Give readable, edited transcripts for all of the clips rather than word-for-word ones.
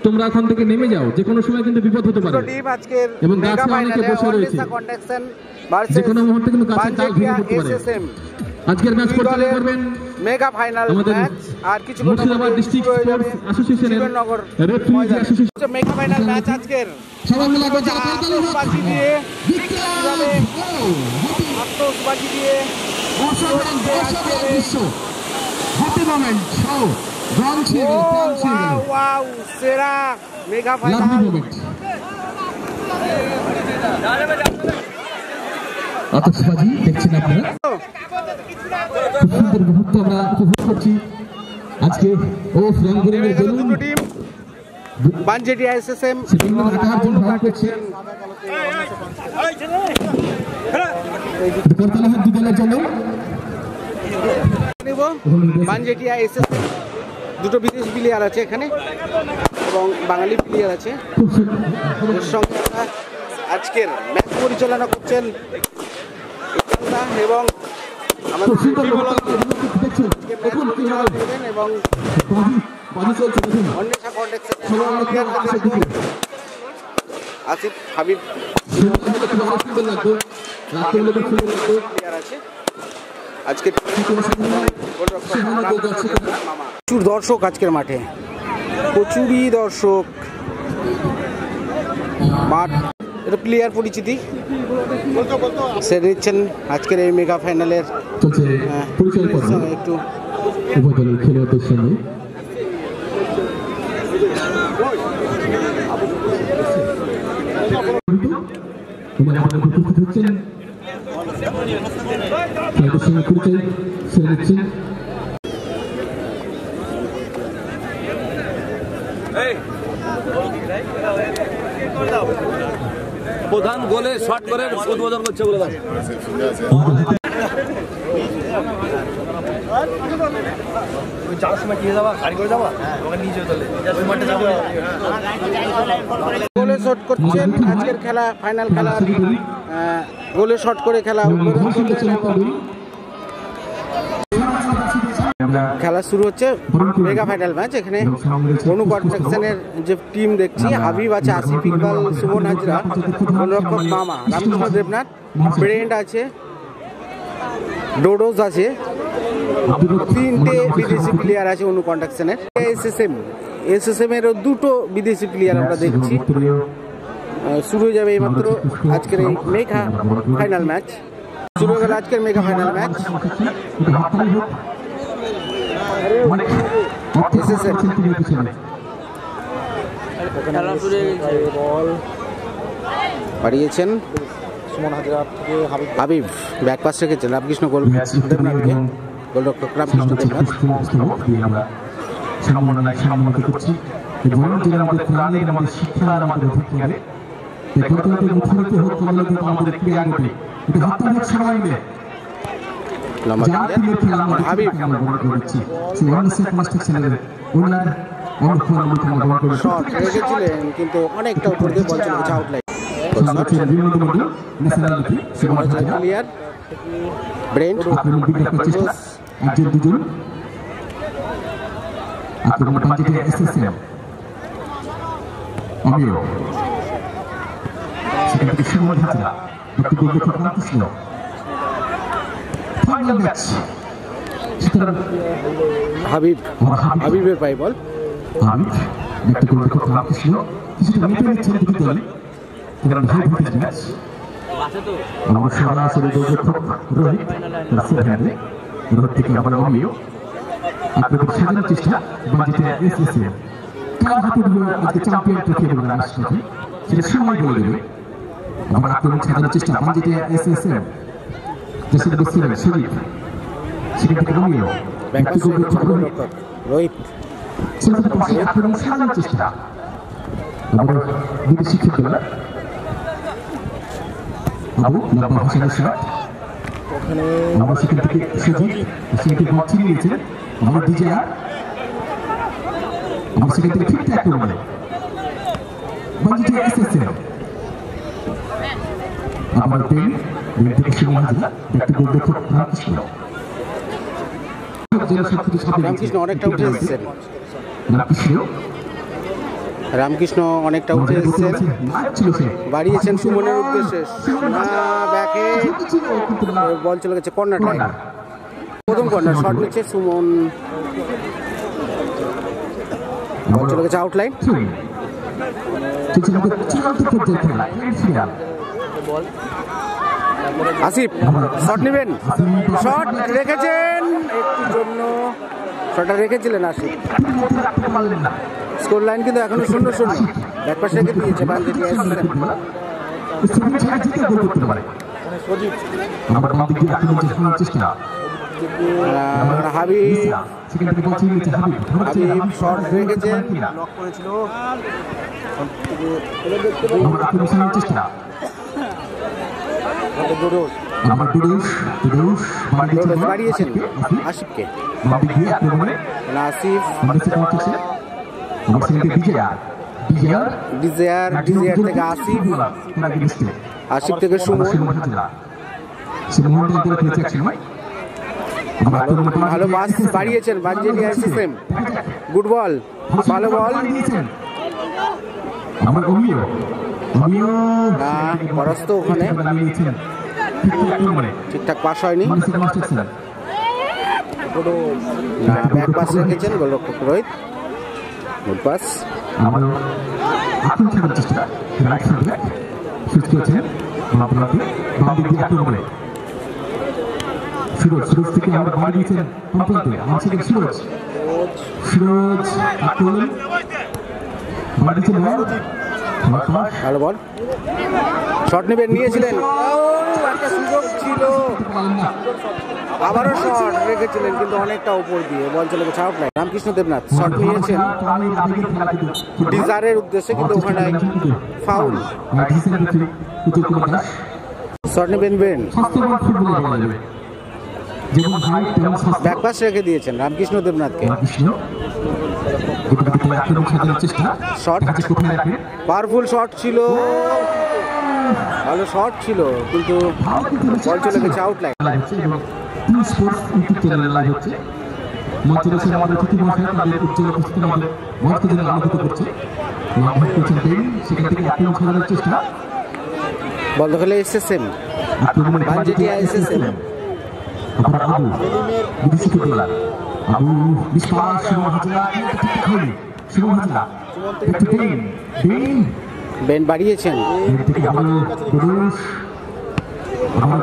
তোমরা এখন থেকে নেমে যাও, যে কোনো সময় কিন্তু বিপদ হতে পারে এবং গাছে অনেকে বসে রয়েছে, যে কোনো মুহূর্তে কিন্তু গাছের ডাল ভেঙে পড়তে পারে। আজকের ম্যাচ পরিচালনা করবেন মেগা ফাইনাল ম্যাচ আর কিছু মুর্শিদাবাদ ডিস্ট্রিক্ট স্পোর্টস অ্যাসোসিয়েশনের referee association. Mega final match আজকের সবাই মিলে করতে আতশবাজি দিয়ে আতশবাজি দিয়ে হ্যাপি মোমেন্ট শো ব্রঞ্জি ওয়াও সেরা মেগা ফাইনাল আতশবাজি দেখছেন আপনারা, খুব সুন্দর মুহূর্ত আমরা উপভোগ করছি আজকে। ও রংপুরের balloon team Banjetia SSM Banjetia SSM দুটো বিদেশি প্লেয়ার আছে এখানে এবং বাঙালি প্লেয়ার আছে। এর সঙ্গে আজকের ম্যাচ পরিচালনা করছেন এবং আমাদের এবং আসিফ হাবিব আছে আজকে। প্রচুর দর্শক আজকের মাঠে, প্রচুরই দর্শক। মাঠ এটা প্লেয়ার পরিচিতি সেরে নিচ্ছেন আজকের এই মেগা ফাইনালের একটু খেলোয়াড়দের সঙ্গে। প্রধান গোলে শট করে উদ্বোধন করছে বলে দাও। গোলে শট করছেন আজকের খেলা, ফাইনাল খেলা গোলে শট করে খেলা খেলা শুরু হচ্ছে। মেগা ফাইনাল ম্যাচ এখানে অনু কনস্ট্রাকশনের যে টিম দেখছি, হাবিব আছে, আসিফ ইকবাল, সুমন হাজরা, গোলরক্ষক মামা, রামকৃষ্ণ দেবনাথ, ব্রেন্ড আছে, ডোডোস আছে, তিনটে বিদেশি প্লেয়ার আছে অনু কনস্ট্রাকশনের। এসএসএম এরও দুটো বিদেশি প্লেয়ার আমরা দেখছি। শুরু হয়ে যাবে এইমাত্র আজকের এই মেগা ফাইনাল ম্যাচ, শুরু হয়ে গেল আজকের মেগা ফাইনাল ম্যাচ। বাড়িয়েছেন সুমন হাজরা থেকে হাবিব, ব্যাক পাস রেখেছেন রামকৃষ্ণ দেবনাথকে, গোলরক্ষক রামকৃষ্ণ দেবনাথ। হাবিব রেখেছিলেন কিন্তু অনেকটা উপর দিয়ে বল চলে গেছে আউটলাইন। প্লেয়ার ব্রেন্ট হাবিবের পাই বল। রোহিত বিদেশি খেলোয়াড় আবু লম্বা হোসেনের শট, ওখানে আমরা সেখান থেকে সুজিত সেখানে বল ছিনিয়ে নিয়েছে আমার ডিজার, আমার সেখান থেকে ঠিক ট্যাক করবে বাঞ্জিটিয়া এসএসএম। আমার পেন থেকে সুমন হাজরা, ব্যক্তিগত গোলরক্ষক রামকৃষ্ণ। রামকৃষ্ণ অনেকটা উঠে এসেছেন, রামকৃষ্ণ অনেকটা উঠে এসেছেন, বাড়িয়েছেন সুমনের উদ্দেশ্যে, না ব্যাকে বল চলে গেছে কর্নারটায়, প্রথম কর্নার শট নিচ্ছে সুমন, বল চলে গেছে আউটলাইন। আসিফ শট নেবেন, শট রেখেছেন, একটু জন্য শটটা রেখেছিলেন আসিফ। স্কোর লাইন কিন্তু এখনো 0-0, ব্যাকপাস রেখে দিয়েছে বানজেটিয়া এসএসএম। হাবিব শট রেখেছেন, ব্লক করেছিল, বাড়িয়েছেন আসিফকে, আসিফ ডিজায়ার থেকে আসিফ, আসিফ থেকে সুমন, ভালো পাস বাড়িয়েছেন বানজেটিয়া এসএসএম, গুড বল, ভালো বল, পরাস্ত ওখানে ঠিকঠাক পাস হয়নি, ব্যাক পাস রেখেছেন গোলরক্ষক রোহিত, গুড পাস। সুরজ থেকে আমরা বল দিয়েছেন সুরজ ভালো বল, শট নেবেন নিয়েছিলেন, একটা সুযোগ ছিল, আবারও শট রেখেছিলেন কিন্তু অনেকটা উপর দিয়ে, বল চলে গেছে আউটলাইন। রামকৃষ্ণ দেবনাথ শট নিয়েছেন ডিজারের উদ্দেশ্যে, কিন্তু ওখানে ফাউল, শট নেবেন বেন, ব্যাকপাস রেখে দিয়েছেন রামকৃষ্ণ দেবনাথকে, শট পাওয়ারফুল শট ছিল, ভালো শট ছিল, কিন্তু বল চলে গেছে আউটলাইন। বল দখলে এসএসএম, বানজেটিয়া এসএসএম, বেন বাড়িয়েছেন,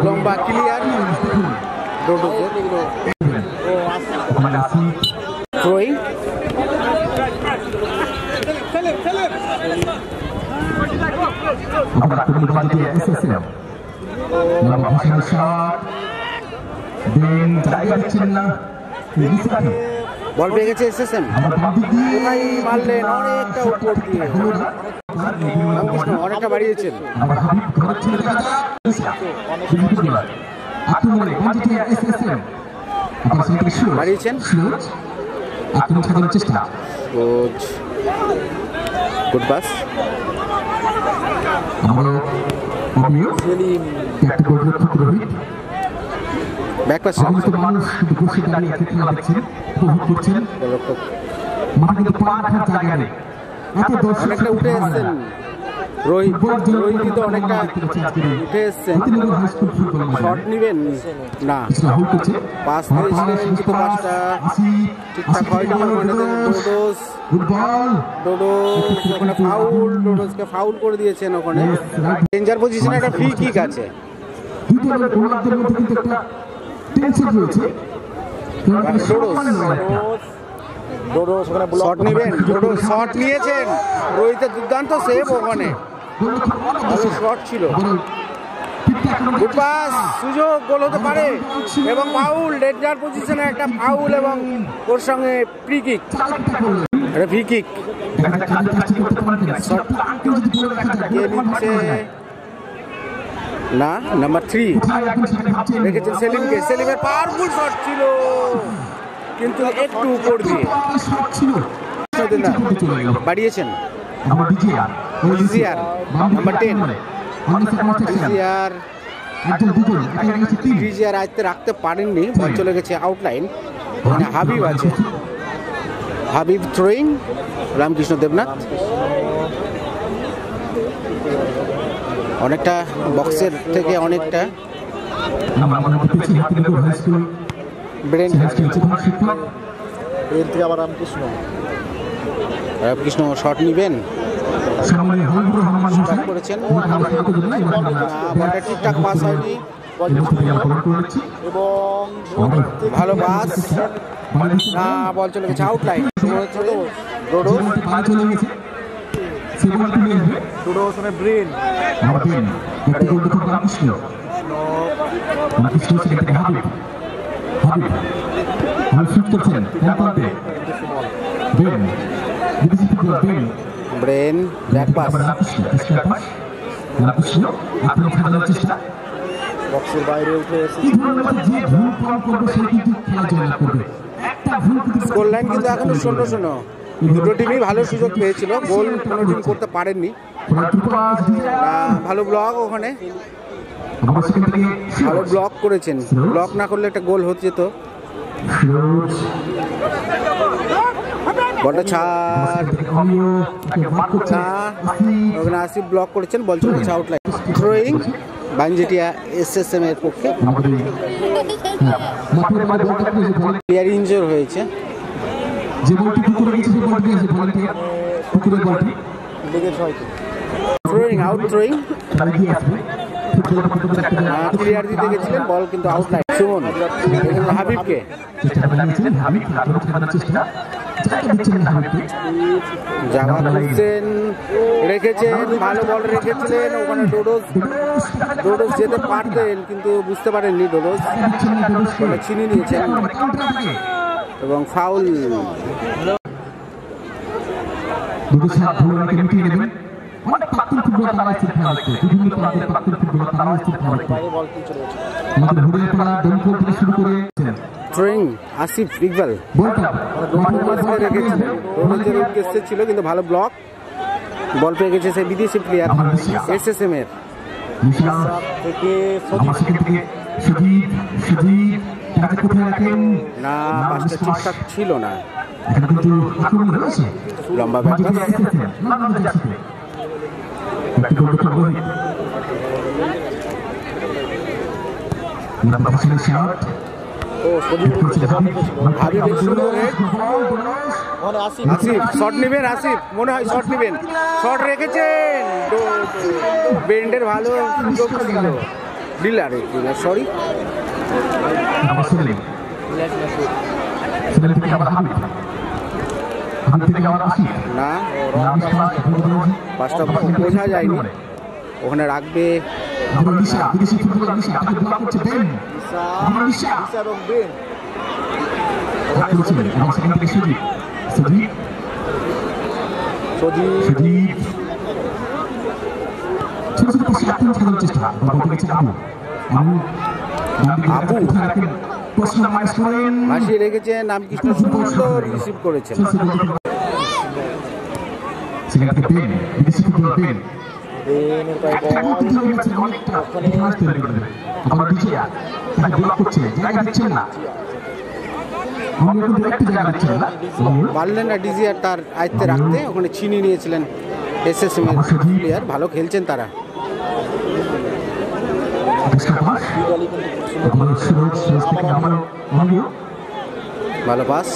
লম্বা ক্লিয়ার, থ্রোয়িং, বল পেয়ে গেছে এসএসএম, কোথায় মারলেন, অনেকটা উপর দিয়ে, অনেকটা বাড়িয়েছেন, বাড়িয়েছেন, গুড পাস, ব্যাকপাস অনেকটা উঠে এসছেন রোহিত, তো অনেকটা উঠে এসছেন, শট নিবেন না, পাস দিয়েছিলেন কিন্তু পাসটা ঠিকঠাক হয়নি, ওখানে ফাউল, ডোডোসকে ফাউল করে দিয়েছেন, ওখানে ডেঞ্জার পজিশনে একটা ফ্রি কিক আছে, শট নেবেন, শট নিয়েছেন রোহিতের, দুর্দান্ত সেভ, ওখানে ভালো শট ছিল, গুড পাস, সুযোগ, গোল হতে পারে, এবং ফাউল, ডেঞ্জার পজিশনে একটা ফাউল, এবং ওর সঙ্গে ফ্রি কিক, এটা ফ্রি কিক না, নাম্বার 3 রেখেছেন সেলিমকে, সেলিমের পাওয়ারফুল শট ছিল কিন্তু একটু উপর দিয়ে, বাড়িয়েছেন নাম্বার 10, আয়ত্তে রাখতে পারেননি, বল চলে গেছে আউটলাইন, হাবিব আছে, হাবিব থ্রোয়িং, রামকৃষ্ণ দেবনাথ অনেকটা বক্সের থেকে অনেকটা ব্রেন আবার রামকৃষ্ণ শট নিবেন করেছেন, বলটা ঠিকঠাক পাস হয়নি এবং ভালো পাস না, বল চলে গেছে outline. Brain brain back pass, বক্সের বাইরে উঠে স্কোর লাইন কিন্তু এখনো 0-0। দুটো টিমই ভালো সুযোগ পেয়েছিল, গোল কোনো টিম করতে পারেননি। ভালো ব্লক, ওখানে ভালো ব্লক করেছেন, ব্লক না করলে একটা গোল হতে যেত। বলটা ছাড়, ওখানে আসিফ ব্লক করেছেন, বল চলে গেছে আউটলাইন। থ্রোয়িং বানজেটিয়া এসএসএম এর পক্ষে। প্লেয়ার ইনজোর হয়েছে, থ্রোয়িং আউট, থ্রোয়িং ক্লিয়ার দিতে গেছিলেন, বল কিন্তু আউটলাইন। সুমন হাবিবকে জামা খুলছেন, রেখেছেন, ভালো বল রেখেছিলেন ওখানে। ডোডোস যেতে পারতেন কিন্তু বুঝতে পারেননি, ডোডোস ছিনিয়ে নিয়েছেন এবং ফাউল। থ্রোয়িং আসিফ ইকবাল রেখেছিলেন, রোডের উদ্দেশ্যে ছিল কিন্তু ভালো ব্লক। বল পেয়ে গেছে সেই বিদেশি প্লেয়ার এসএসএম এর না, পাঁচটা ঠিকঠাক ছিল না, লম্বা ব্যাপার। আসিফ শট নেবেন, আসিফ মনে হয় শট নেবেন, শট রেখেছেন, বেন্ডের ভালো সুযোগ ছিল, ডিলারে সরি না, পাঁচটা বোঝা যায়নি, ওখানে রাখবে ভাসিয়ে রেখেছেন, রামকৃষ্ণ সুন্দর রিসিভ করেছেন। পারলেন না ডিজিআর তার আয়ত্তে রাখতে, ওখানে ছিনিয়ে নিয়েছিলেন এসএসএম এর প্লেয়ার। ভালো খেলছেন তারা। ভালো পাস,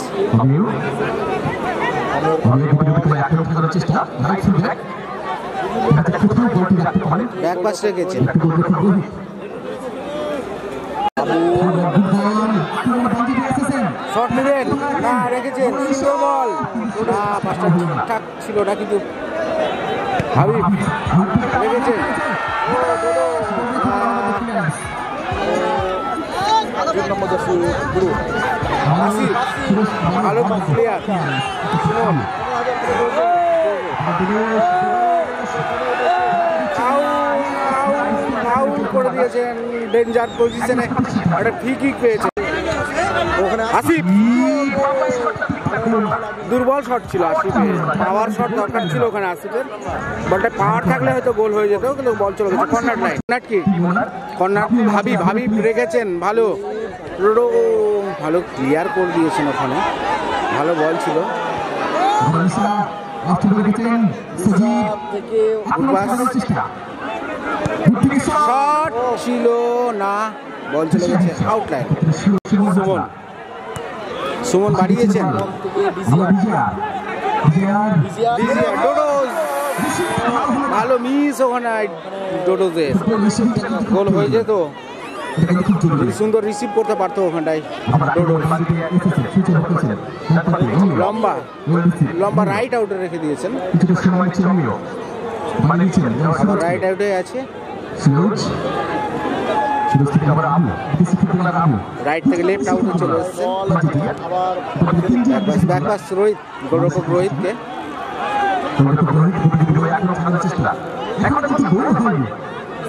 ব্যাক পাস রেখেছেন, শট নেবেন না, রেখেছেন সুন্দর বল না, পাঁচটা ঠিকঠাক ছিল না কিন্তু হাবিব রেখেছেন। ভালো প্লেয়ার আউট করে দিয়েছেন, ডেঞ্জার পজিশনে একটা ফ্রি কিক পেয়েছেন আসিফ। দুর্বল শট ছিল আসিফের, পাওয়ার শট দরকার ছিল ওখানে আসিফের, বলটা পাওয়ার থাকলে হয়তো গোল হয়ে যেত, কিন্তু বল চলে গেছে কর্নার লাইন। কর্নার হাবিব রেখেছেন, ভালো ভালো ক্লিয়ার করে দিয়েছেন ওখানে, ভালো বল ছিল। শট ছিল না, বল চলে গেছে আউটলাইন। সুমন বাড়িয়েছেন, ডোডোজ ভালো মিস ওখানে, ডোডোজের গোল হয়ে যেত, সুন্দর রিসিভ করতে পারতো ওখানটায়। লম্বা লম্বা রাইট আউটে রেখে দিয়েছেন, রাইট আউটে আছে, রাইট থেকে লেফট আউটে চলে এসেছে। ব্যাকপাস রোহিত, গোলরক্ষক রোহিতকে।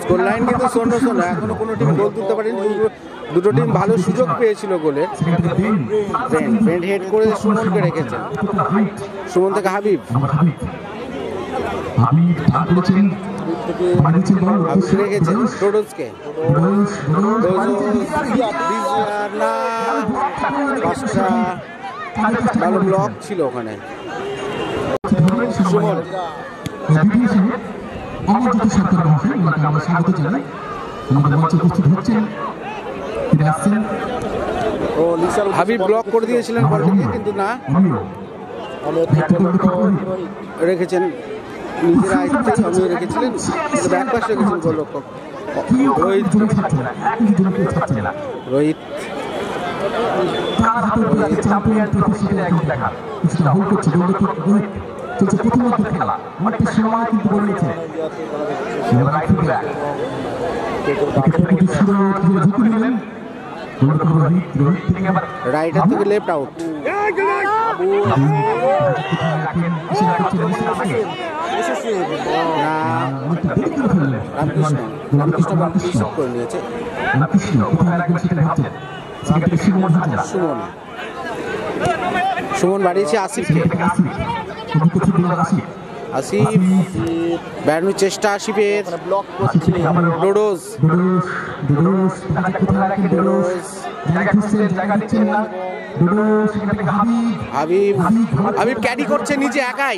স্কোর লাইন কিন্তু 0-0, এখনো কোনো টিম গোল তুলতে পারেনি। দুটো টিম ভালো সুযোগ পেয়েছিল গোলের। ফ্রেন্ড হেড করে সুমনকে রেখেছেন, সুমন থেকে হাবিব, রেখেছেন ডোডোজকে। ভালো ব্লক ছিল ওখানে। সুমন হাবিব ব্লক করে দিয়েছিলেন বলটিকে, কিন্তু না, রেখেছেন নিজের আয়ত্তে, আমিও রেখেছিলেন, ব্যাকপাস রেখেছেন গোলরক্ষক রোহিত। রোহিত রাইটার থেকে লেফট আউট। রামকৃষ্ণ করে নিয়েছে। সুমন বাড়িয়েছে আসিফকে, আসিফ বেড়ানোর চেষ্টা আসিফের, ডোডোজ হাবিব, হাবিব ক্যারি করছে নিচে একাই,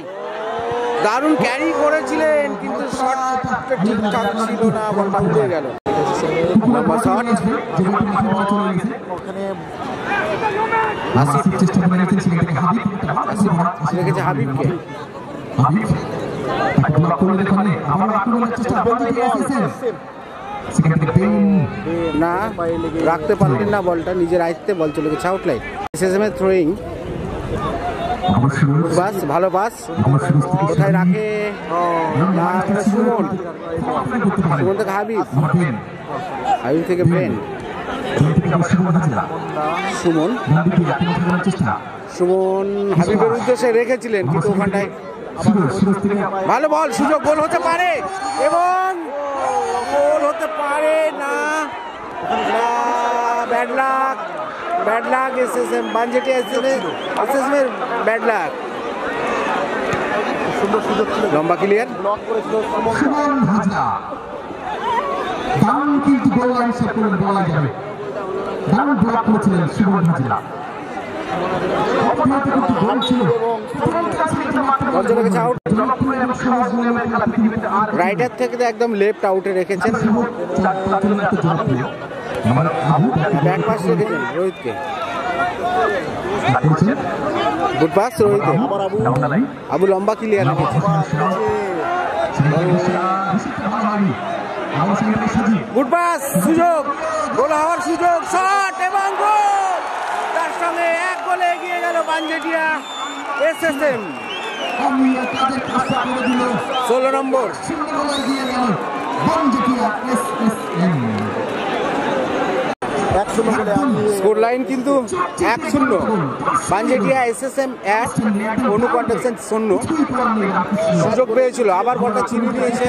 দারুণ ক্যারি করেছিলেন, কিন্তু শটটা ঠিকঠাক ছিল না, বলটা উঠে গেল। লম্বা শট, আসিফ রেখেছে হাবিবকে, না রাখতে পারলেন না বলটা, নিজের আয়ত্তে বল চলে গেছে আউটলাইন। এসএসএম এর থ্রোয়িং, বাস ভালো বাস, কোথায় রাখে না, সুমন, সুমন থেকে হাবিব, হাবিব থেকে ব্রেন, সুমন, সুমন হাবিবের উদ্দেশ্যে রেখেছিলেন, কিন্তু ওখানটায় ভালো বল, সুযোগ, গোল হতে পারে এবং গোল হতে পারে না, bad luck, bad luck SSM, বানজেটি এসএসএম এর ব্যাড লাক। লম্বা ক্লিয়ার, রাইটার থেকে একদম লেফট আউটে রেখেছেন, ব্যাক পাস রেখেছেন রোহিতকে, গুড পাস রোহিত, আবু লম্বা ক্লিয়ার রেখেছে, গুড পাস, সুযোগ, গোল হওয়ার সুযোগ, শট এবং গোল, তার সঙ্গে এক গোলে এগিয়ে গেল বানজেটিয়া এসএসএম। 16 নম্বর, স্কোর লাইন কিন্তু 1-0, বানজেটিয়া এসএসএম 1, অনু কন্ডাকশন 0। সুযোগ পেয়েছিল, আবার বলটা চিনিয়ে দিয়েছে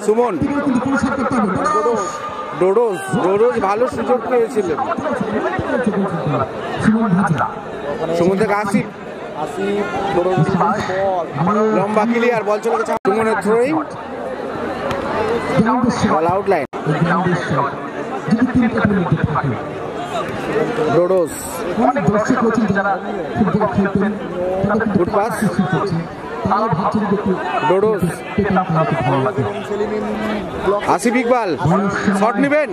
সুমন, ডোডোজ, ডোডোজ ভালো সুযোগ পেয়েছিলেন, সুমন থেকে আসিফ, লম্বা ক্লিয়ার, বল চলে গেছে সুমনের থ্রোয়িং, বল আউটলাইন। ডোডোস অনেক দর্শক রয়েছেন যারা ফুটবল খেলতেন, গুড পাস তারা ভাবছেন যে একটু ডোডোস পেতাম তাহলে খুব ভালো লাগতো। আসিফ ইকবাল শট নেবেন,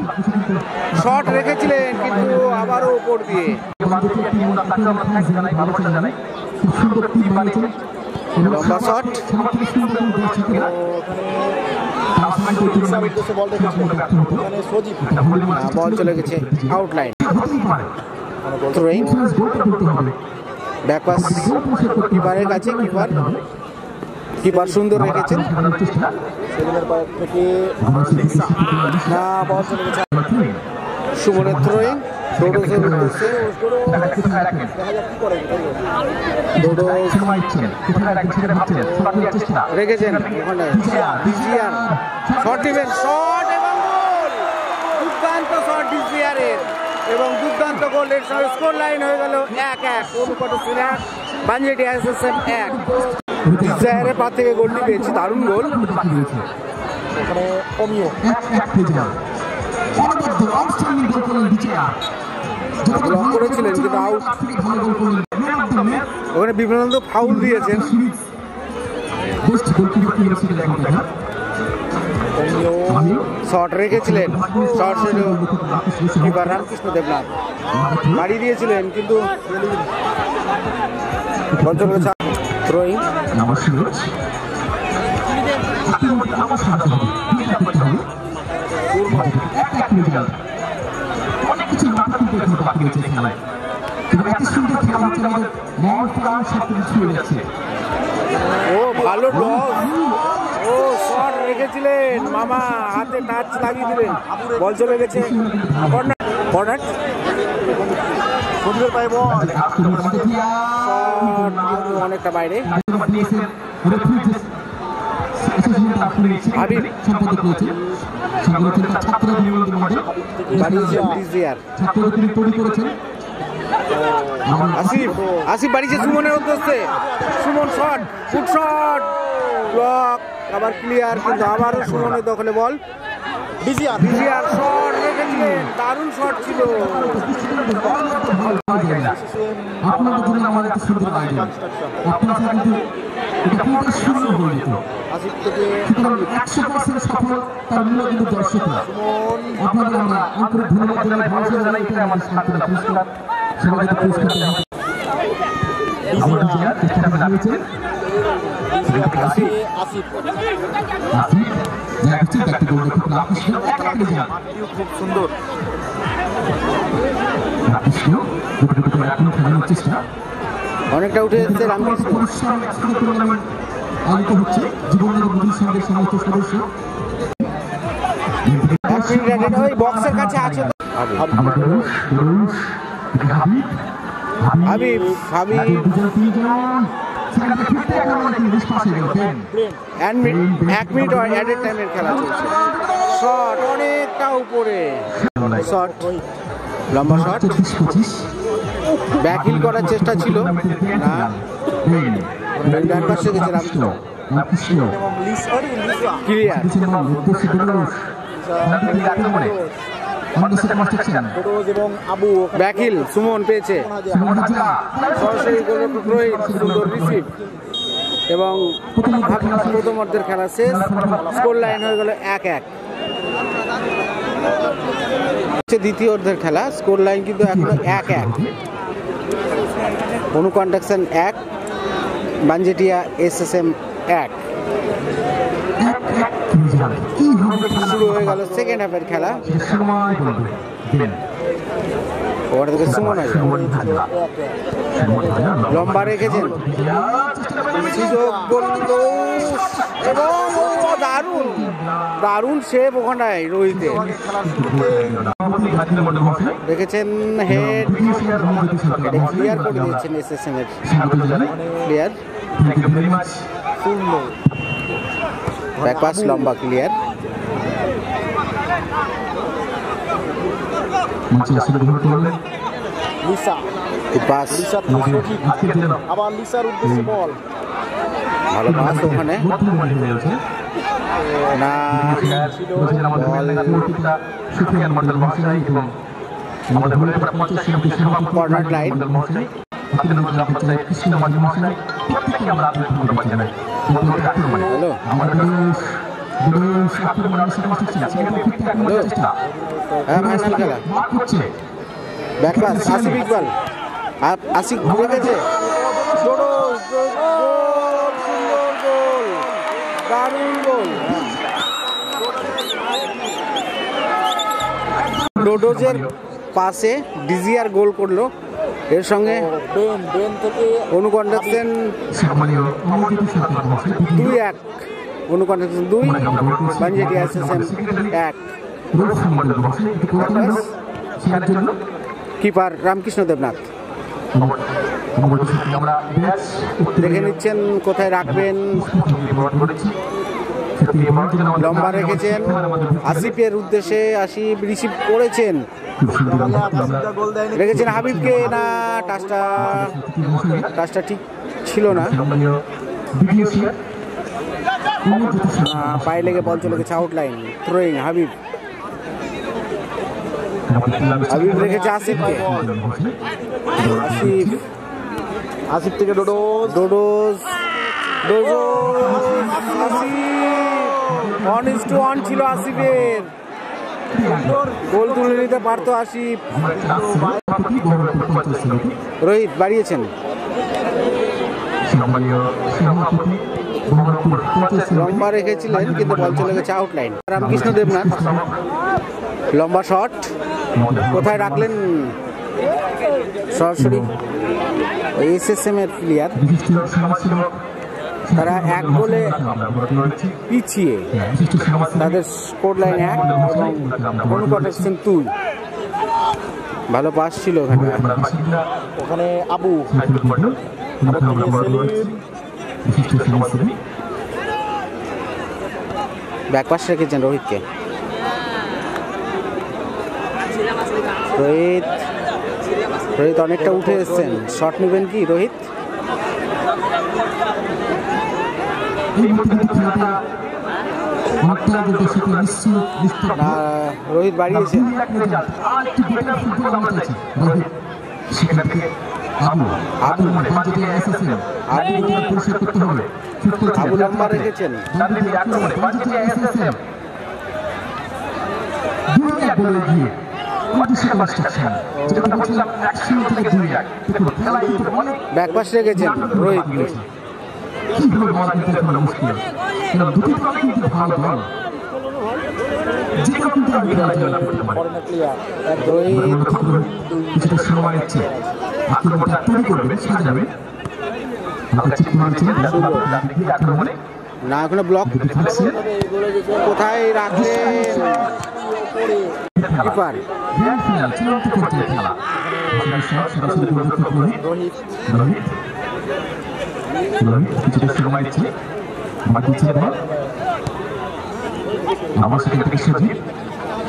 শট রেখেছিলেন কিন্তু আবারও উপর দিয়ে। লম্বা শট, বল চলে গেছে আউটলাইন। থ্রোইং, ব্যাকপাস কিপারের কাছে, কিপার সুন্দর রেখেছেন না, বল চলে গেছে। সুমনের থ্রোইং, ডোডোসের উদ্দেশ্যে, রেখেছেন ওখানে ডিজিয়ার, শট দিবেন, শট এবং গোল, দুর্দান্ত শট ডিজিয়ারের এবং দুর্দান্ত গোল। এর সঙ্গে স্কোর লাইন হয়ে গেল 1-1। অনুকন্টেক্সন 1, বানজেটিয়া এসএসএম 1। ডিজিয়ারের পা থেকে গোলটি পেয়েছে, দারুণ গোল। ওখানে অমিও ব্লক করেছিলেন কিন্তু আউট। ওখানে বিবেকানন্দ ফাউল দিয়েছেন। শট রেখেছিলেন, শট ছিল কিপার রামকৃষ্ণ দেবনাথ, বাড়ি দিয়েছিলেন কিন্তু থ্রোইং, অনেক কিছু বাকি রয়েছে খেলায়, কিন্তু এত সুন্দর খেলা হচ্ছে আমাদের মন প্রাণ সব কিছু ছুঁয়ে যাচ্ছে। ও ভালো টস, ও শট রেখেছিলেন, মামা হাতে টাচ লাগিয়ে দিলেন, বল চলে গেছে কর্নার। সুন্দর পাই বল, অনেকটা বাইরে। হাবিব সম্পাদক রয়েছে, ছাত্র তিনি তৈরি করেছেন। আসিফ বাড়িছে সুমনের উদ্দেশ্যে, Suman shot, foot shot, block, আবার ক্লিয়ার কিন্তু আবারও সুমনের দখলে বল। ডিজিয়ার শট রেখেছিলেন, দারুণ শট ছিল। আপনাদের জন্য আমার একটা সুন্দর আয়োজন, আপনারা কিন্তু এটা পুরোটা সুন্দর হয়ে যেত। সুতরাং 100% সফল তার মূল্য কিন্তু দর্শকরা। আপনাদের আমরা আন্তরিক ধন্যবাদ জানাই, ভালোবাসা জানাই। এটা আমাদের সান্ত্বনা পুরস্কার, সবাইকে পুরস্কার দেওয়া হবে। খুব সুন্দর অনেকটা উঠে এসেছে রামকৃষ্ণ। আলোচিত হচ্ছে জীবনের বুদ্ধির সঙ্গে সমস্ত সদস্য ওই বক্সের কাছে আছে হাবিব, হাবিব 1 মিনিট অ্যাডেড টাইমের খেলা চলছে। শট অনেকটা উপরে, শট লম্বা শট, ব্যাকহিল করার চেষ্টা ছিল না, ব্যাক পাশে গেছে রামকৃষ্ণ, ক্লিয়ার। ব্যাকহিল সুমন পেয়েছে, সরাসরি সুন্দর রিসিভ এবং প্রথম অর্ধের খেলা শেষ। স্কোর লাইন হয়ে গেল 1-1। দ্বিতীয় অর্ধের খেলা, স্কোর লাইন কিন্তু এখনো 1-1। অনুকন্ডাকশন 1, বানজেটিয়া এসএসএম 1। শুরু হয়ে গেল সেকেন্ড হাফের খেলা। ওখান থেকে সুমন আছে, লম্বা রেখেছেন, সুযোগ এবং দারুণ দারুণ সেভ ওখানটায় রোহিতের, দেখেছেন হেড ক্লিয়ার করে দিয়েছেন এসএসএম এর প্লেয়ার। ব্যাকপাস লম্বা ক্লিয়ার। আবার লিসার উদ্দেশ্যে বল, ভালো পাস ওখানে না, কর্নার লাইন হ্যাঁ ফাইনাল খেলা ব্যাকপাস আসিফ ইকবাল আসিফ রেখেছে দারুণ গোল ডোডোজের পাশে ডিজিআর গোল করলো এর সঙ্গে বেন থেকে অনুকন্ডাকশন 2-1 অনুকন্ডাকশন 2 পাঞ্জেটি এসএসএম 1 কিপার রামকৃষ্ণ দেবনাথ দেখে নিচ্ছেন কোথায় রাখবেন লম্বা রেখেছেন আসিফের উদ্দেশ্যে আসিফ রিসিভ করেছেন রেখেছেন হাবিবকে না টাচটা ঠিক ছিল না পায়ে লেগে বল চলে গেছে আউটলাইন থ্রোয়িং হাবিব রেখেছে আসিফকে আসিফ থেকে ডোডোজ আসিফ 1-1 ছিল আসিফের গোল তুলে নিতে পারতো আসিফ রোহিত বাড়িয়েছেন লম্বা রেখেছিলেন কিন্তু বল চলে গেছে আউটলাইন রামকৃষ্ণ দেবনাথ লম্বা শট কোথায় রাখলেন সরাসরি এসএসএম এর প্লেয়ার তারা 1 গোলে পিছিয়ে তাদের স্কোর লাইন 1 এবং অনুকন্ডাকশন 2 ভালো পাস ছিল ওখানে আবু ব্যাক পাস রেখেছেন রোহিতকে রোহিত অনেকটা উঠে এসছেন শট নেবেন কি রোহিত রোহিত বাড়িয়েছে আবু লম্বা রেখেছেন ব্যাকপাস রেখেছেন রোহিত না এখনো ব্লক কোথায় রাখলেন কিপার আমার সেখান থেকে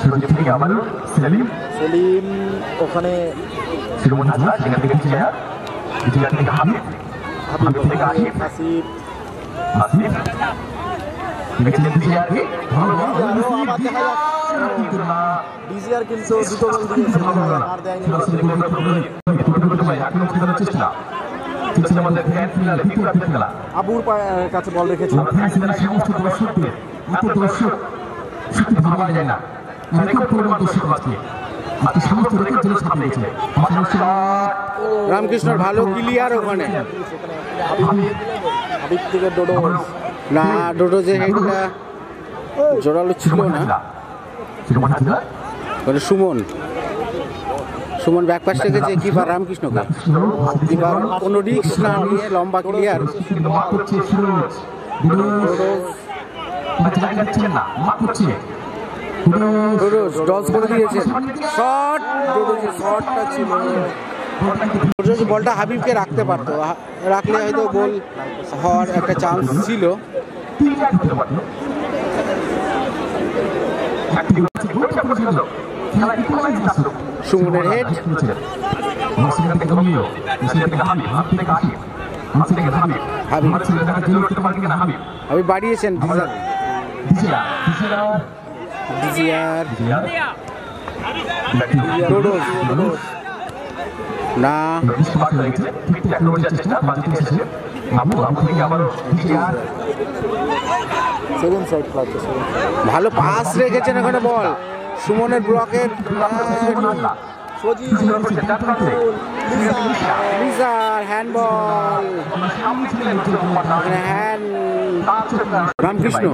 সজিব থেকে আবারও সেলিম ওখানে সেখান থেকে ডিজিআর কিন্তু দুটো গোল দিয়েছে আর দেয়নি চেষ্টা আবুর কাছে বল রেখেছে সমস্ত দর্শকদের এত দর্শক সত্যি ভাবা যায় না রেকর্ড পরিমাণ দর্শক আছে আপনি সমস্ত রেকর্ড জন্য ছাপিয়েছে রামকৃষ্ণর ভালো ক্লিয়ার ওখানে হাবিব থেকে ডোডো না ডোডো যে হেডটা জোরালো ছিল না সুমন ব্যাকপাস রেখেছে কিপার রামকৃষ্ণকে কিপার কোনো রিস্ক না নিয়ে লম্বা ক্লিয়ার ডজ করে দিয়েছে শট শটটা ছিল বলটা হাবিবকে রাখতে পারতো রাখলে হয়তো গোল হওয়ার একটা চান্স ছিল সুমনের হেড হাবিব বাড়িয়েছেন ডিজিআর ডোডোস না, ভালো পাস রেখেছেন এখানে বল সুমনের ব্লকের হ্যান্ডবল হ্যান্ড রামকৃষ্ণ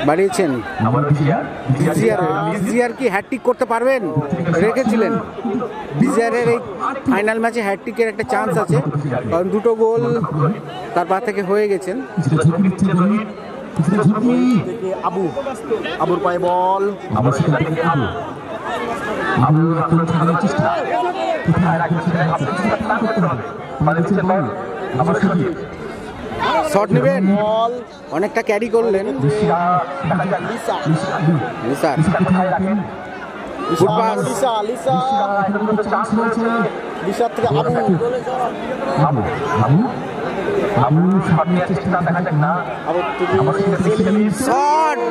বাড়িয়েছেন। ডিজিআর কি হ্যাটট্রিক করতে পারবেন? রেখেছিলেন ডিজিআরের এই ফাইনাল ম্যাচে হ্যাটট্রিকের একটা চান্স আছে, কারণ দুটো গোল তার পা থেকে হয়ে গেছেন। আবুর পায়ে বল, শট নেবেন, অনেকটা ক্যারি করলেন।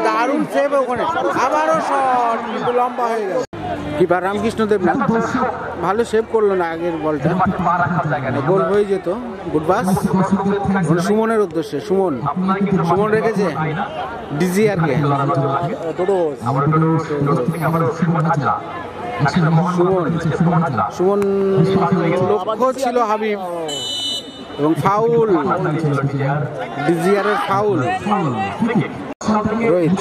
দারুণ সেভ ওখানে, আবারও শট কিন্তু লম্বা হয়ে গেল। কিপার রামকৃষ্ণ দেব না, ভালো সেভ করলো না আগের বলটা, গোল হয়ে যেত। গুড পাস সুমনের উদ্দেশ্যে, সুমন রেখেছে ডিজিআরকে। সুমন লক্ষ্য ছিল হাবিব এবং ফাউল, ডিজিআরের ফাউল। রোহিত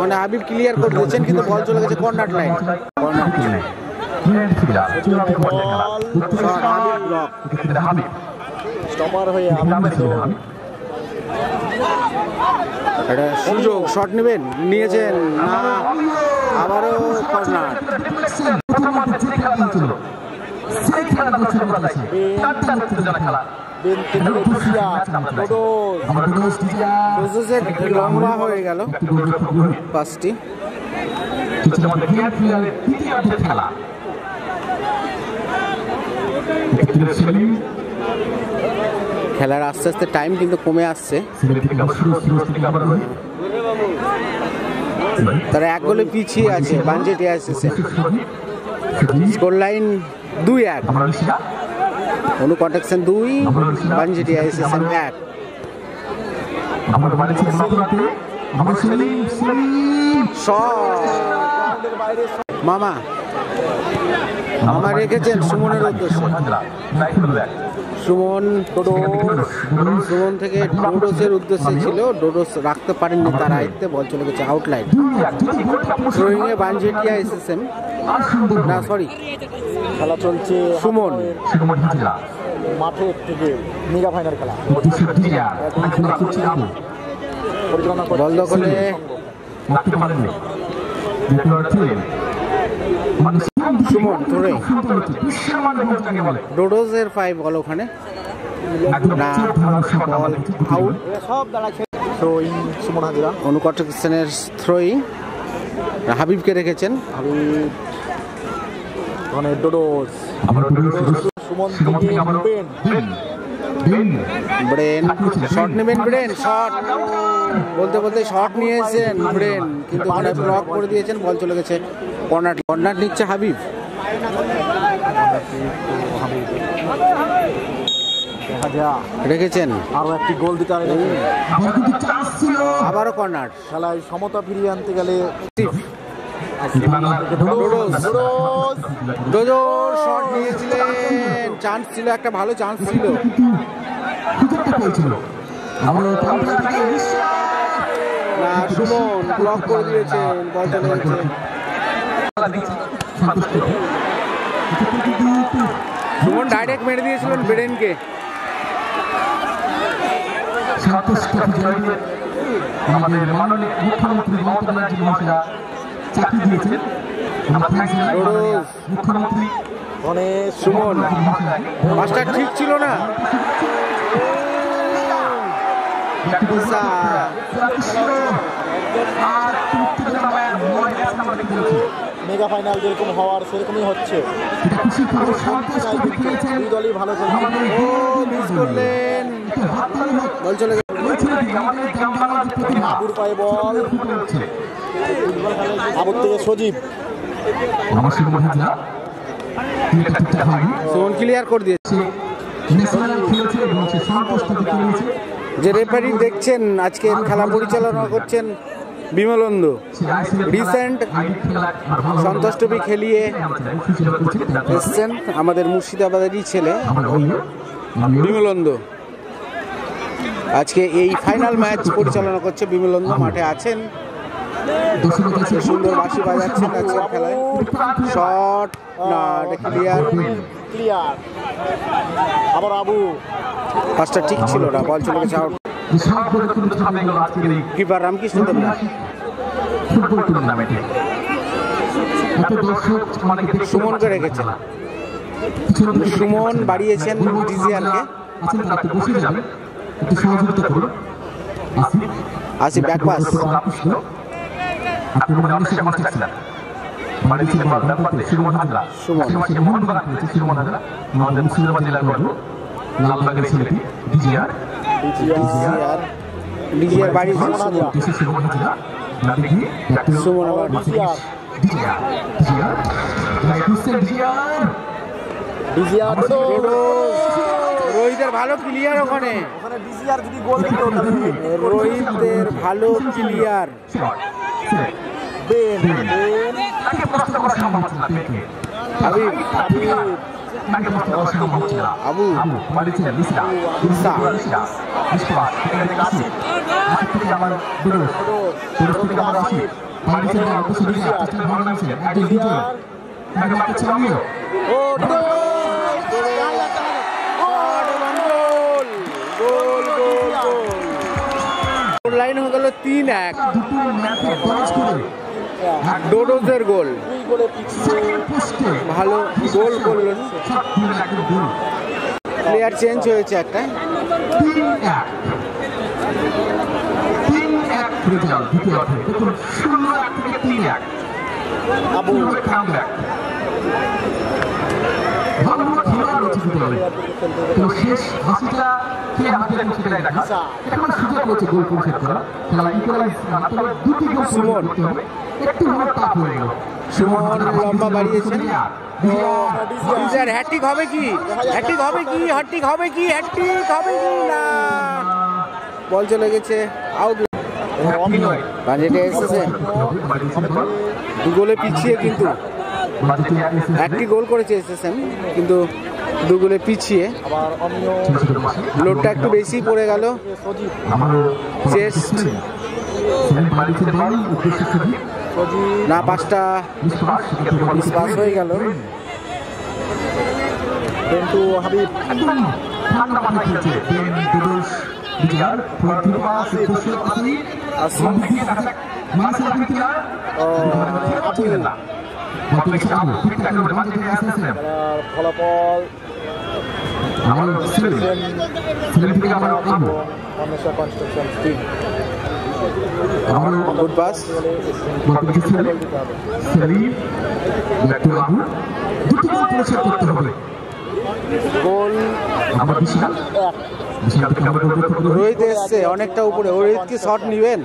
মানে হাবিব ক্লিয়ার করে দিয়েছেন, কিন্তু বল চলে গেছে কর্নার লাইন। একটা সুযোগ, শট নেবেন, নিয়েছেন না, আবারও কর্নার। লম্বা হয়ে গেল পাঁচটি। খেলার আস্তে আস্তে টাইম কিন্তু কমে আসছে, তারা এক গোলে পিছিয়ে আছে বানজেটি এসেছে। স্কোর লাইন 2-1, অনু কন্ট্রাকশন 2, বানজেটি এসেছে 1। মামা রেখেছেন সুমনের উদ্দেশ্যে। সুমন থেকে ডোডোসের উদ্দেশ্যে ছিল, ডোডোস রাখতে পারেননি তার আয়ত্তে, বল চলে গেছে আউটলাইন। থ্রোয়িং এ বানজেটিয়া এসএসএম, না সরি খেলা চলছে সুমন মাঠের থেকে মেগা ফাইনাল খেলা। বল দখলে সুমন ধরে ডোডোসের 5 বল ওখানে না, ball out. Throwing Suman Hazra, অনু কন্ট্রাকশনের থ্রোয়িং, হাবিবকে রেখেছেন। হাবিব ডোডোস, সুমন ব্রেন শট নেবেন, ব্রেন শট বলতে শট নিয়েছেন ব্রেন, কিন্তু ওখানে ব্লক করে দিয়েছেন, বল চলে গেছে কর্নার নিচ্ছে হাবিব। রেখেছেন, আরো একটি গোল দিতে হবে, আবারও কর্নার। খেলায় সমতা ফিরিয়ে আনতে গেলে ডোডোর শট নিয়েছিলেন, চান্স ছিল, একটা ভালো চান্স ছিল। না, সুমন ব্লক করে দিয়েছেন, বল চলে গেছে। সুমন ডাইরেক্ট মেরে দিয়েছিলেন ব্রেনকে। আমাদের মাননীয় মুখ্যমন্ত্রী মমতা ব্যানার্জি মহাশয়া চাকরি দিয়েছেন ডোডোস, মুখ্যমন্ত্রী গণেশ সুমন, মাস্টার ঠিক ছিল না। মেগা ফাইনাল যেরকম হওয়ার সেরকমই হচ্ছে। দুই দলই ভালো খেলছে। ও মিস করলেন, বল চলে গেল। আবুর পায়ে বল, আবুর থেকে সজীব। সুমন ক্লিয়ার করে দিয়েছে। যে রেফারি দেখছেন আজকে খেলা পরিচালনা করছেন বিমলন্দ, রিসেন্ট সন্তোষ ট্রফি খেলিয়ে এসছেন আমাদের মুর্শিদাবাদেরই ছেলে বিমলন্দ। আজকে এই ফাইনাল ম্যাচ পরিচালনা করছে বিমলন্দ, মাঠে আছেন, সুন্দর বাঁশি বাজাচ্ছেন আজকের খেলায়। শট না, ক্লিয়ার, ক্লিয়ার। আবার আবু, পাঁচটা ঠিক ছিল না, বল চলে গেছে আউট। কিপার রামকৃষ্ণ দেবনাথ। সুমনকে রেখেছেন, সুমন বাড়িয়েছেন ডিজিয়ানকে। আসি ব্যাক পাস, ডিজিয়ার বাড়ি সুমন আবার রোহিতের ভালো ক্লিয়ার, ওখানে ডিজিআর যদি গোল দিত রোহিতের ভালো ক্লিয়ার। হাবিব, আবু, লাইন হয়ে গেল 3-1। ডোডোজের গোল, ভালো গোল করলেন। প্লেয়ার চেঞ্জ হয়েছে একটা। আবু শেষ হাসিটা খেয়ে আমাদের সেটাই দেখা এখন সুযোগ রয়েছে গোল পরিশোধ করা, খেলা ইকুয়ালাইজ তবে দুটি গোল সুমন একটু হলো টাফ হয়ে গেল। সুমন লম্বা বাড়িয়েছেন। হ্যাট্রিক হবে কি, হ্যাট্রিক হবে কি, হ্যাট্রিক হবে কি, হ্যাট্রিক হবে কি না, বল চলে গেছে আউট। বাজেটে এসেছে দু গোলে পিছিয়ে, কিন্তু একটি গোল করেছে এসেছেন কিন্তু দু গোলে পিছিয়ে। লোডটা একটু বেশি পড়ে গেল। চেস্ট না, পাঁচটা মিসপাস হয়ে গেল। হাবিব ফলাফল কনস্ট্রাকশন টিম। গুড পাস, গোল। রোহিত এসছে অনেকটা উপরে, রোহিত কি শট নিবেন?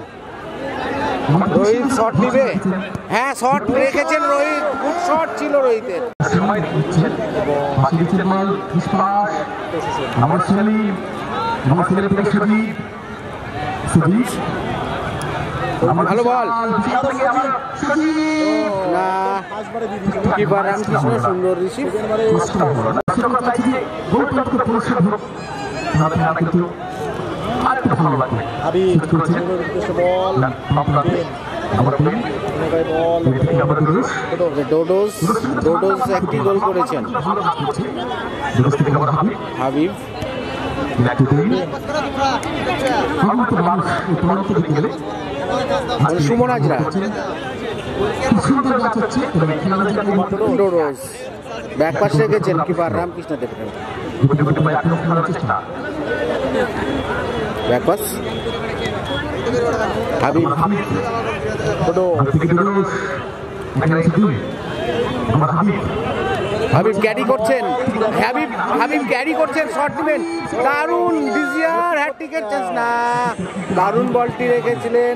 রোহিত শট নিবে, হ্যাঁ শট রেখেছেন রোহিত, গুড শট ছিল রোহিতের। ভালো বল না, কিপার রামকৃষ্ণ সুন্দর রিসিভ। ডোডোস একটি গোল করেছেন। হাবিব সুমন হাজরা খুব সুন্দর ম্যাচ হচ্ছে তবে খেলার জন্য ডোডোস ব্যাক পাশ রেখেছেন keeper Ramkrishna Debram. Back pass Habib, Habib carry করছেন, হাবিব ক্যারি করছেন, শর্ট দিবেন, দারুণ ডিজিআর হ্যাটট্রিকের চান্স না, দারুণ বলটি রেখেছিলেন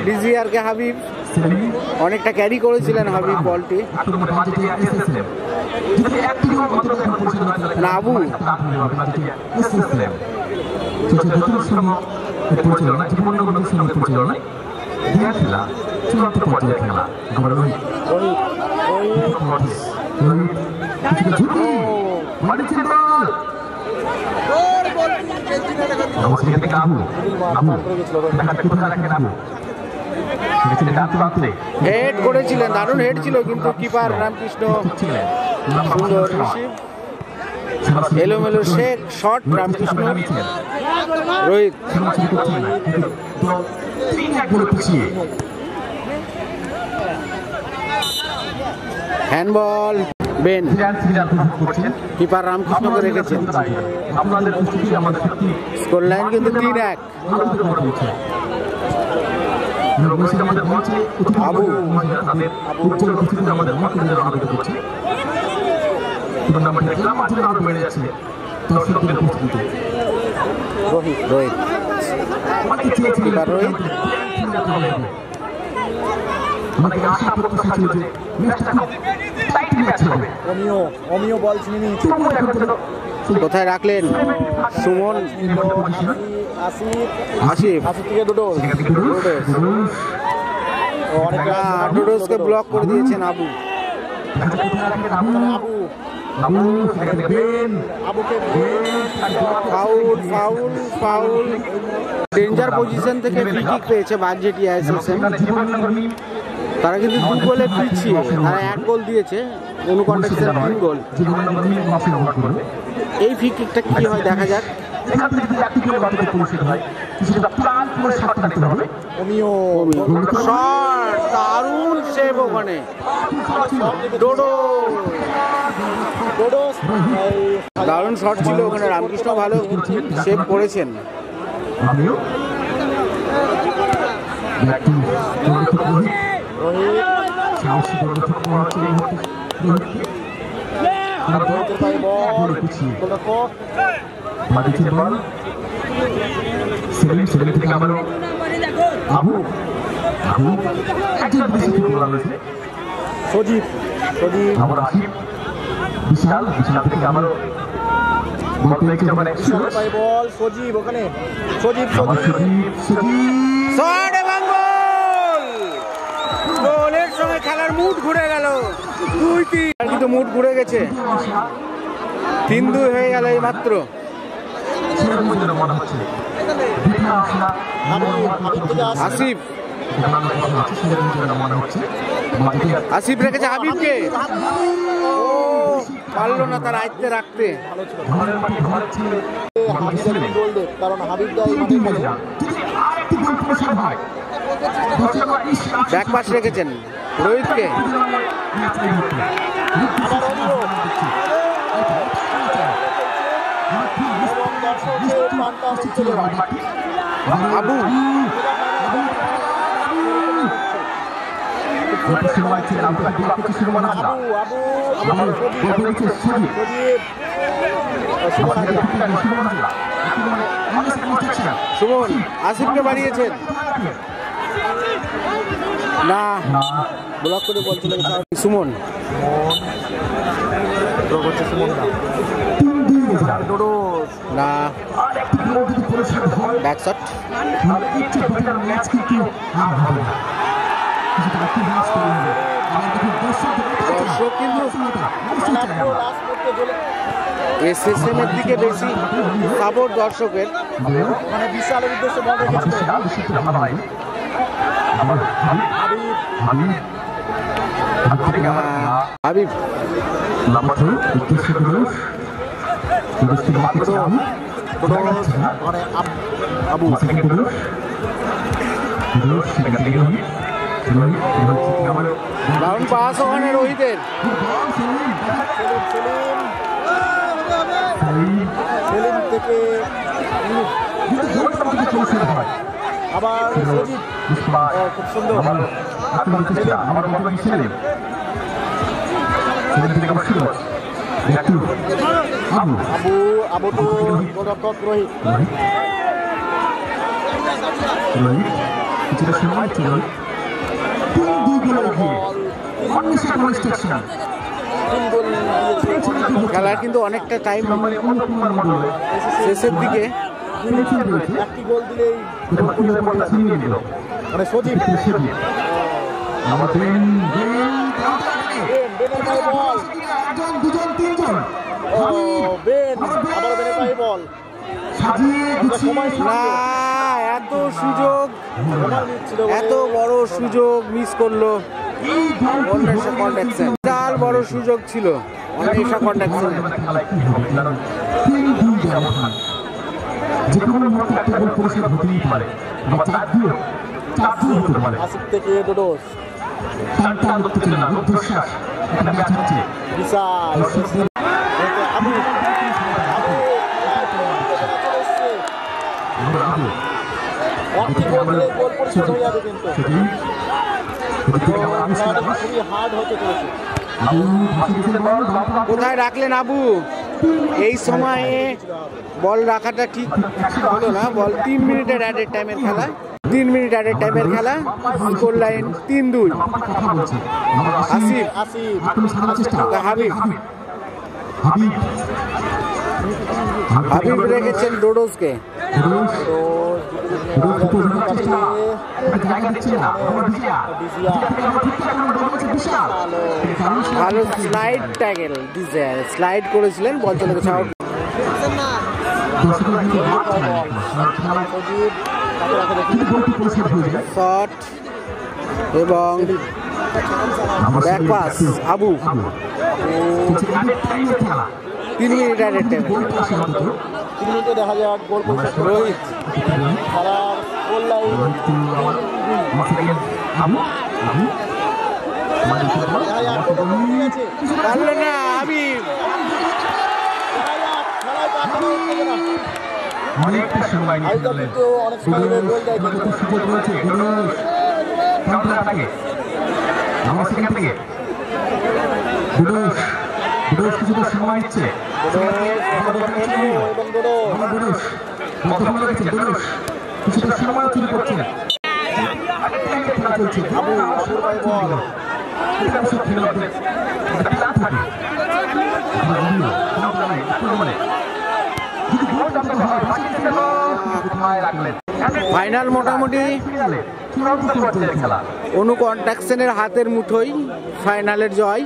ডিজিআরকে হাবিব, অনেকটা ক্যারি করেছিলেন হাবিব বলটি। না আবু হেড করেছিলেন, দারুণ হেড ছিল কিন্তু কিপার রামকৃষ্ণ সুন্দর রিসিভ, এলোমেলো শেখ শট রামকৃষ্ণ, রোহিত হ্যান্ডবল, বেন কিপার রামকৃষ্ণকে রেখেছেন। স্কোর লাইন কিন্তু 3-1। আবু রোহিত কিপার রোহিত কোথায় রাখলেন সুমন, আসিফ ডোডোসকে ব্লক করে দিয়েছেন Abu. Foul foul foul, danger position থেকে ফ্রি কিক পেয়েছে বাজেটিয়া এসএসএম। তারা কিন্তু 2 গোলে পিছিয়ে, তারা 1 গোল দিয়েছে, অনুকন্টেক্সের 3 গোল। এই ফ্রি কিকটা কি হয় দেখা যাক। দারুণ সেভ ওখানে ডোডো, দারুণ শট ছিল ওখানে, রামকৃষ্ণ ভালো সেভ করেছেন। সজীব বিশাল থেকে আমার বল সজীব ওখানে, সজীব গোলের সঙ্গে খেলার মুড ঘুরে গেল, 2-3 কিন্তু মুড ঘুরে গেছে, 3-2 হয়ে গেল এই মাত্র। আসিফ আসিফ রেখেছে হাবিবকে, পারলো না তার আয়ত্তে রাখতে। কারণ হাবিব ব্যাক পাশ রেখেছেন রোহিতকে, আবু সুমন আসিফকে বাড়িয়েছেন না, ব্লক করে বলছিল সুমন, না ব্যাক শট, দর্শক কিন্তু এসএসএম এর দিকে বেশি সাপোর্ট দর্শকের, মানে বিশালের উদ্দেশ্যে বল রেখেছিল হাবিব দারুণ পাস ওখানে রোহিতের। সেলিম থেকে আবার সজিব, খুব সুন্দর। আবু তো গোলরক্ষক রোহিত। কিছুটা সময় ছিল, 3-2 গোলে এগিয়ে। অন্বেষা কনস্ট্রাকশন খেলার কিন্তু অনেকটা টাইম শেষের দিকে। একটি গোল দিলেই মানে সজীব বল না, এত সুযোগ, এত বড় সুযোগ মিস করলো অন্বেষা কন্ডাকশন। বিশাল বড় সুযোগ ছিল অন্বেষা কন্ডাকশন। যে কোনো মুহূর্তে একটা গোল পরিষদ হতেই পারে, চাপ হতে পারে। আসিফ থেকে ডোডোস, টান করতে চলে না, রুদ্ধশ্বাস একটা ম্যাচ হচ্ছে। বিশাল আবু একটি গোল দিলে গোল পরিশোধ হয়ে যাবে, কিন্তু খুবই হার্ড হতে চলেছে। কোথায় রাখলেন আবু? এই সময়ে বল রাখাটা ঠিক হলো না। বল 3 মিনিটের অ্যাডেড টাইমের খেলা, 3 মিনিট অ্যাডেড টাইমের খেলা। Score line 3-2। আসিফ, হাবিব, হাবিব রেখেছেন ডোডোসকে। ভালো স্লাইড ট্যাকেল, স্লাইড করেছিলেন, বল চলে গেছে আউট। শট এবং back pass Abu. 3 minute added time. 3 মিনিটে দেখা যাক গোল পরিশোধ। রোহিত খেলার গোল লাইন পারলো না হাবিব। অনেকটা সময় অনেক সময় গোল দেয়, কিন্তু সুযোগ রয়েছে। কিছুটা সময় নিচ্ছে, কিছুটা সময় চুরি করছেন। ফাইনাল মোটামুটি অনু কন্ট্রাকশনের হাতের মুঠোই ফাইনালের জয়।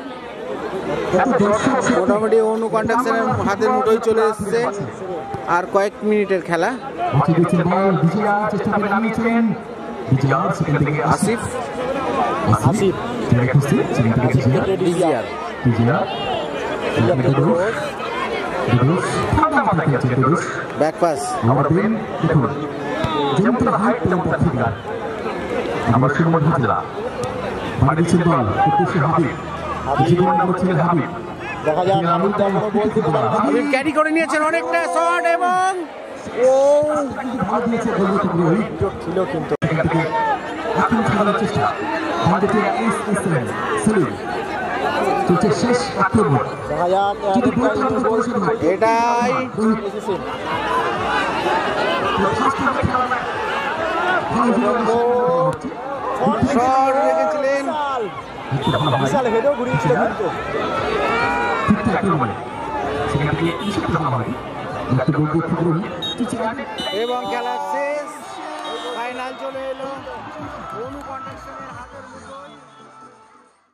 মোটামুটি অনু কন্ট্রাকশনের হাতের মুঠোই চলে এসছে। আর কয়েক মিনিটের খেলা। Asif, Asif DGR, back pass দেখা যাক। হাবিব ক্যারি করে নিয়েছেন অনেকটা শট এবং ছিল, কিন্তু শেষ আক্রমণ। দেখা যাক এটাই শট রেখেছিলেন। বিশাল হেডেও ঘুরিয়েছিল, কিন্তু এবং খেলা শেষ, ফাইনাল চলে এলো। অনু কন্ডাকশনের হাতের মুঠোয়।